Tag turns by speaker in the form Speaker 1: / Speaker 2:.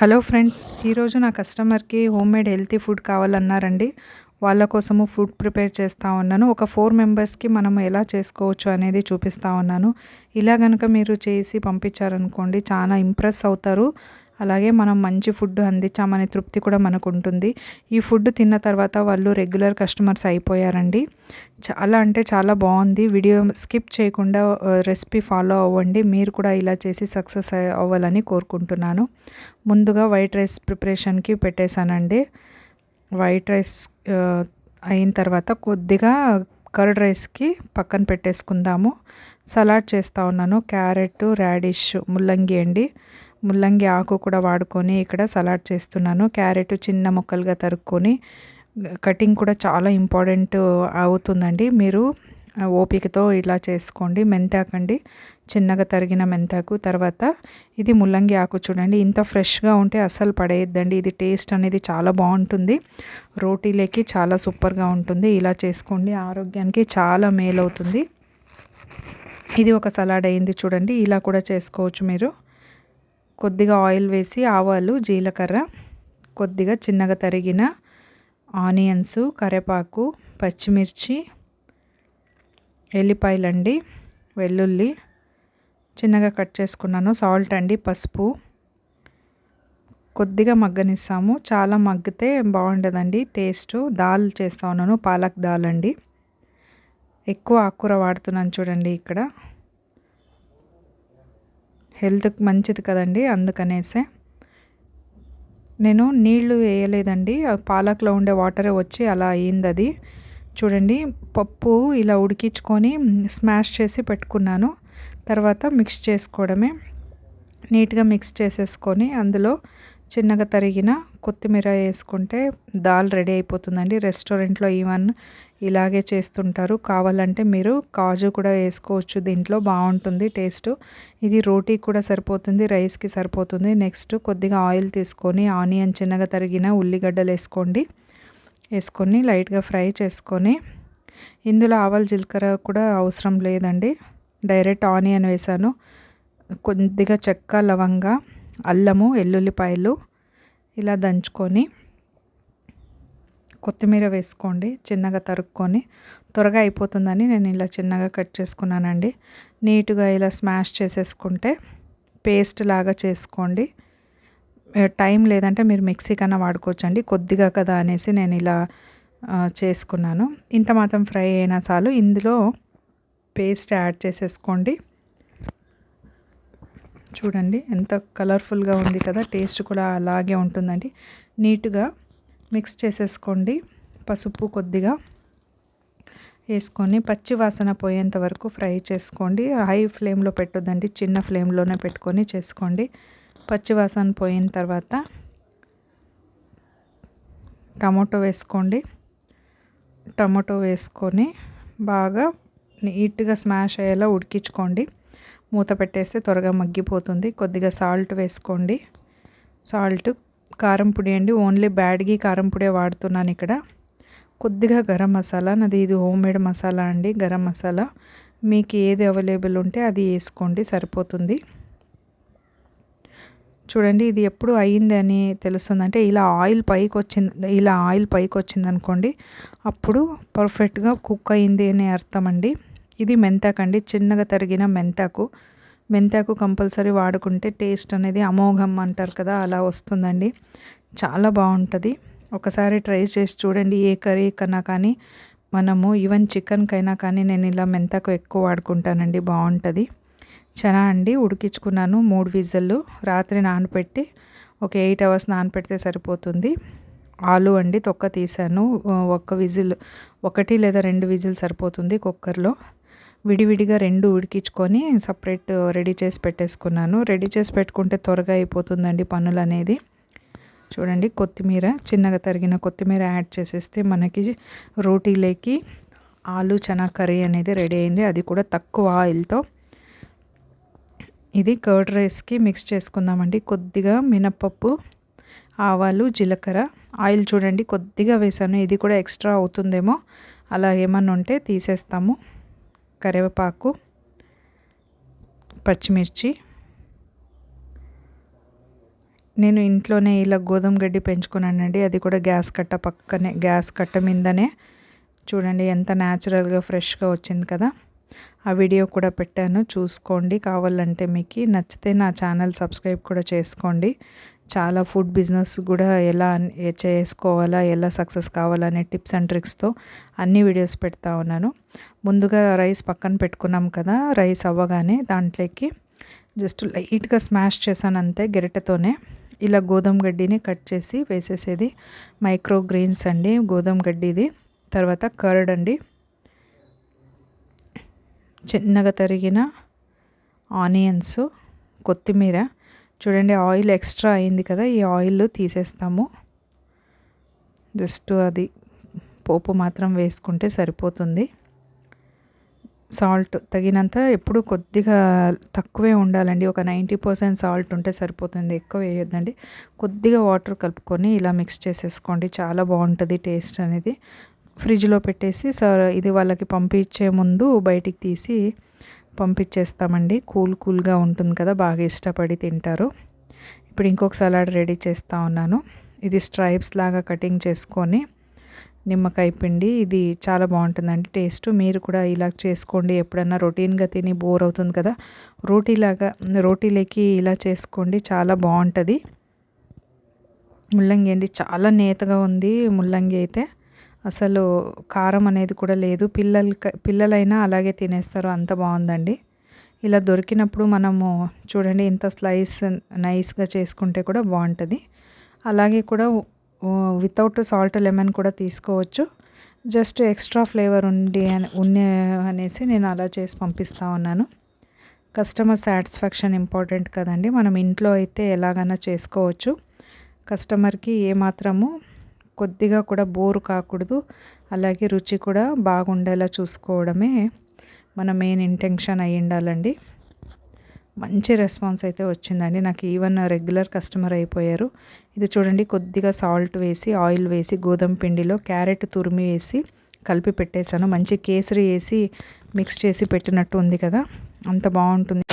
Speaker 1: Hello friends, ఈరోజు నా కస్టమర్‌కి హోమ్‌మేడ్ హెల్తీ ఫుడ్ కావాలన్నారండి. వాళ్ళ కోసము ఫుడ్ ప్రిపేర్ చేస్తా ఉన్నాను. ఒక 4 మెంబర్స్‌కి మనం ఎలా చేసుకోవచ్చు అనేది చూపిస్తా ఉన్నాను. ఇలా గనుక మీరు చేసి పంపించారనుకోండి చాలా ఇంప్రెస్ అవుతారు. అలాగే మనం మంచి ఫుడ్ అందించామనే తృప్తి కూడా మనకుంటుంది. ఈ ఫుడ్ తిన్న తర్వాత వాళ్ళు రెగ్యులర్ కస్టమర్స్ అయిపోయారండి. చాలా అంటే చాలా బావుంది. వీడియో స్కిప్ చేయకుండా రెసిపీ ఫాలో అవ్వండి. మీరు కూడా ఇలా చేసి సక్సెస్ అవ్వాలని కోరుకుంటున్నాను. ముందుగా వైట్ రైస్ ప్రిపరేషన్‌కి పెట్టేశానండి. వైట్ రైస్ అయిన తర్వాత కొద్దిగా కర్డ్ రైస్‌కి పక్కన పెట్టేసుకుందాము. సలాడ్ చేస్తా ఉన్నాను. క్యారెట్, రాడిష్, ముల్లంగి అండి. ముల్లంగి ఆకు కూడా వాడుకొని ఇక్కడ సలాడ్ చేస్తున్నాను. క్యారెట్ చిన్న ముక్కలుగా తరుక్కొని కటింగ్ కూడా చాలా ఇంపార్టెంట్ అవుతుందండి. మీరు ఓపికతో ఇలా చేసుకోండి. మెంతాకండి, చిన్నగా తరిగిన మెంతాకు. తర్వాత ఇది ముల్లంగి ఆకు చూడండి. ఇంత ఫ్రెష్‌గా ఉంటే అస్సలు పడేయద్దండి. ఇది టేస్ట్ అనేది చాలా బావుంటుంది. రోటీలోకి చాలా సూపర్‌గా ఉంటుంది. ఇలా చేసుకోండి. ఆరోగ్యానికి చాలా మేలవుతుంది. ఇది ఒక సలాడ్ అయింది చూడండి. ఇలా కూడా చేసుకోవచ్చు మీరు. కొద్దిగా ఆయిల్ వేసి ఆవాలు, జీలకర్ర, కొద్దిగా చిన్నగా తరిగిన ఆనియన్స్, కరివేపాకు, పచ్చిమిర్చి, ఎల్లిపాయలండి, వెల్లుల్లి చిన్నగా కట్ చేసుకున్నాను. సాల్ట్ అండి, పసుపు కొద్దిగా మగ్గనిస్తాము. చాలా మగ్గితే బాగుండదండి టేస్ట్. దాల్ చేస్తా ఉన్నాను. పాలక్ దాల్ అండి. ఎక్కువ ఆకుకూర వాడుతున్నాను చూడండి. ఇక్కడ హెల్త్కి మంచిది కదండి, అందుకనేసే నేను నీళ్లు వేయలేదండి. పాలక్లో ఉండే వాటరే వచ్చి అలా అయింది అది. చూడండి, పప్పు ఇలా ఉడికించుకొని స్మాష్ చేసి పెట్టుకున్నాను. తర్వాత మిక్స్ చేసుకోవడమే. నీట్గా మిక్స్ చేసేసుకొని అందులో చిన్నగా తరిగిన కొత్తిమీర వేసుకుంటే దాల్ రెడీ అయిపోతుందండి. రెస్టారెంట్లో ఈవెన్ ఇలాగే చేస్తుంటారు. కావాలంటే మీరు కాజు కూడా వేసుకోవచ్చు. దీంట్లో బాగుంటుంది టేస్ట్. ఇది రోటీ కూడా సరిపోతుంది, రైస్కి సరిపోతుంది. నెక్స్ట్ కొద్దిగా ఆయిల్ తీసుకొని ఆనియన్ చిన్నగా తరిగిన ఉల్లిగడ్డలు వేసుకొని లైట్గా ఫ్రై చేసుకొని, ఇందులో ఆవాలు జీలకర్ర కూడా అవసరం లేదండి. డైరెక్ట్ ఆనియన్ వేసాను. కొద్దిగా చెక్క, లవంగ, అల్లము, ఎల్లుల్లిపాయలు ఇలా దంచుకొని కొత్తిమీర వేసుకోండి. చిన్నగా తరుక్కొని త్వరగా అయిపోతుందని నేను ఇలా చిన్నగా కట్ చేసుకున్నానండి. నీట్గా ఇలా స్మాష్ చేసేసుకుంటే పేస్ట్ లాగా చేసుకోండి. టైం లేదంటే మీరు మిక్సీ కన్నా వాడుకోవచ్చండి. కొద్దిగా కదా అనేసి నేను ఇలా చేసుకున్నాను. ఇంత మాత్రం ఫ్రై అయినా చాలు. ఇందులో పేస్ట్ యాడ్ చేసేసుకోండి. చూడండి ఎంత కలర్ఫుల్గా ఉంది కదా, టేస్ట్ కూడా అలాగే ఉంటుందండి. నీట్గా మిక్స్ చేసేసుకోండి. పసుపు కొద్దిగా వేసుకొని పచ్చి వాసన పోయేంత వరకు ఫ్రై చేసుకోండి. హై ఫ్లేమ్లో పెట్టొద్దండి, చిన్న ఫ్లేమ్లోనే పెట్టుకొని చేసుకోండి. పచ్చి వాసన పోయిన తర్వాత టమాటో వేసుకోండి. టమాటో వేసుకొని బాగా నీట్గా స్మాష్ అయ్యేలా ఉడికించుకోండి. మూత పెట్టేస్తే త్వరగా మగ్గిపోతుంది. కొద్దిగా సాల్ట్ వేసుకోండి. సాల్ట్, కారం పొడి అండి. ఓన్లీ బ్యాడ్గి కారం పొడే వాడుతున్నాను ఇక్కడ. కొద్దిగా గరం మసాలా, నాది ఇది హోమ్మేడ్ మసాలా అండి. గరం మసాలా మీకు ఏది అవైలబుల్ ఉంటే అది వేసుకోండి, సరిపోతుంది. చూడండి, ఇది ఎప్పుడు అయ్యింది అని తెలుస్తుందంటే ఇలా ఆయిల్ పైకి వచ్చిందనుకోండి, అప్పుడు పర్ఫెక్ట్గా కుక్ అయింది అని అర్థం అండి. ఇది మెంతాకు అండి, చిన్నగా తరిగిన మెంతాకు కంపల్సరీ వాడుకుంటే టేస్ట్ అనేది అమోఘం అంటారు కదా, అలా వస్తుందండి. చాలా బాగుంటుంది. ఒకసారి ట్రై చేసి చూడండి. ఏ కర్రీ కన్నా కానీ, మనము ఈవెన్ చికెన్కైనా కానీ నేను ఇలా మెంతాకు ఎక్కువ వాడుకుంటానండి, బాగుంటుంది. చనా అండి ఉడికించుకున్నాను 3 విజిల్లు. రాత్రి నానపెట్టి ఒక 8 అవర్స్ నానపెడితే సరిపోతుంది. ఆలు అండి తొక్క తీసాను. ఒక విజిల్, 1 లేదా 2 విజిల్ సరిపోతుంది కుక్కర్లో. విడివిడిగా 2 ఉడికించుకొని సపరేట్ రెడీ చేసి పెట్టేసుకున్నాను. రెడీ చేసి పెట్టుకుంటే త్వరగా అయిపోతుందండి పనులు అనేది. చూడండి, కొత్తిమీర, చిన్నగా తరిగిన కొత్తిమీర యాడ్ చేసేస్తే మనకి రోటీలోకి ఆలు చనా కర్రీ అనేది రెడీ అయింది. అది కూడా తక్కువ ఆయిల్తో. ఇది కర్డ్ రైస్కి మిక్స్ చేసుకుందామండి. కొద్దిగా మినపప్పు, ఆవాలు, జీలకర్ర, ఆయిల్ చూడండి కొద్దిగా వేసాను. ఇది కూడా ఎక్స్ట్రా అవుతుందేమో, అలా ఏమన్నా ఉంటే తీసేస్తాము. కరివేపాకు, పచ్చిమిర్చి, నేను ఇంట్లోనే ఇలా గోధుమ గడ్డి పెంచుకున్నానండి. అది కూడా గ్యాస్ కట్ట పక్కనే, గ్యాస్ కట్ట మీదనే. చూడండి ఎంత న్యాచురల్గా ఫ్రెష్గా వచ్చింది కదా. ఆ వీడియో కూడా పెట్టాను, చూసుకోండి. కావాలంటే మీకు నచ్చితే నా ఛానల్ సబ్స్క్రైబ్ కూడా చేసుకోండి. చాలా ఫుడ్ బిజినెస్ కూడా ఎలా చేసుకోవాలా, ఎలా సక్సెస్ కావాలనే టిప్స్ అండ్ ట్రిక్స్తో అన్ని వీడియోస్ పెడతా ఉన్నాను. ముందుగా రైస్ పక్కన పెట్టుకున్నాం కదా. రైస్ అవ్వగానే దాంట్లోకి జస్ట్ లైట్గా స్మాష్ చేశాను అంతే గరిటెతోనే. ఇలా గోధుమ గడ్డిని కట్ చేసి వేసేసేది. మైక్రో గ్రీన్స్ అండి గోధుమ గడ్డిది. తర్వాత కర్డ్ అండి, చిన్నగా తరిగిన ఆనియన్స్, కొత్తిమీర. చూడండి ఆయిల్ ఎక్స్ట్రా అయింది కదా, ఈ ఆయిల్ తీసేస్తాము. జస్ట్ అది పోపు మాత్రం వేసుకుంటే సరిపోతుంది. సాల్ట్ తగినంత, ఎప్పుడు కొద్దిగా తక్కువే ఉండాలండి. ఒక 90% సాల్ట్ ఉంటే సరిపోతుంది, ఎక్కువ వేయొద్దండి. కొద్దిగా వాటర్ కలుపుకొని ఇలా మిక్స్ చేసేసుకోండి, చాలా బాగుంటుంది టేస్ట్ అనేది. ఫ్రిడ్జ్లో పెట్టేసి ఇది వాళ్ళకి పంపించే ముందు బయటికి తీసి పంపించేస్తామండి. కూల్గా ఉంటుంది కదా, బాగా ఇష్టపడి తింటారు. ఇప్పుడు ఇంకొక సలాడ్ రెడీ చేస్తూ ఉన్నాను. ఇది స్ట్రైప్స్ లాగా కటింగ్ చేసుకొని నిమ్మకాయ పిండి, ఇది చాలా బాగుంటుందండి టేస్ట్. మీరు కూడా ఇలా చేసుకోండి. ఎప్పుడన్నా రొటీన్గా తిని బోర్ అవుతుంది కదా, రోటీలోకి ఇలా చేసుకోండి, చాలా బాగుంటుంది. ముల్లంగి అండి, చాలా నేతగా ఉంది ముల్లంగి అయితే. అసలు కారం అనేది కూడా లేదు. పిల్లలైనా అలాగే తినేస్తారు, అంత బాగుందండి. ఇలా దొరికినప్పుడు మనము చూడండి ఇంత స్లైస్ నైస్గా చేసుకుంటే కూడా బాగుంటుంది. అలాగే కూడా వితౌట్ సాల్ట్ లెమన్ కూడా తీసుకోవచ్చు. జస్ట్ ఎక్స్ట్రా ఫ్లేవర్ అనేసి నేను అలా చేసి పంపిస్తూ ఉన్నాను. కస్టమర్ సాటిస్ఫాక్షన్ ఇంపార్టెంట్ కదండి. మనం ఇంట్లో అయితే ఎలాగైనా చేసుకోవచ్చు. కస్టమర్కి ఏమాత్రము కొద్దిగా కూడా బోరు కాకూడదు, అలాగే రుచి కూడా బాగుండేలా చూసుకోవడమే మన మెయిన్ ఇంటెన్షన్ అయి ఉండాలండి. మంచి రెస్పాన్స్ అయితే వచ్చిందండి. నాకు ఈవెన్ రెగ్యులర్ కస్టమర్ అయిపోయారు. ఇది చూడండి కొద్దిగా సాల్ట్ వేసి, ఆయిల్ వేసి, గోధుమ పిండిలో క్యారెట్ తురిమి వేసి కలిపి పెట్టేశాను. మంచి కేసరి వేసి మిక్స్ చేసి పెట్టినట్టు ఉంది కదా, అంత బాగుంటుంది.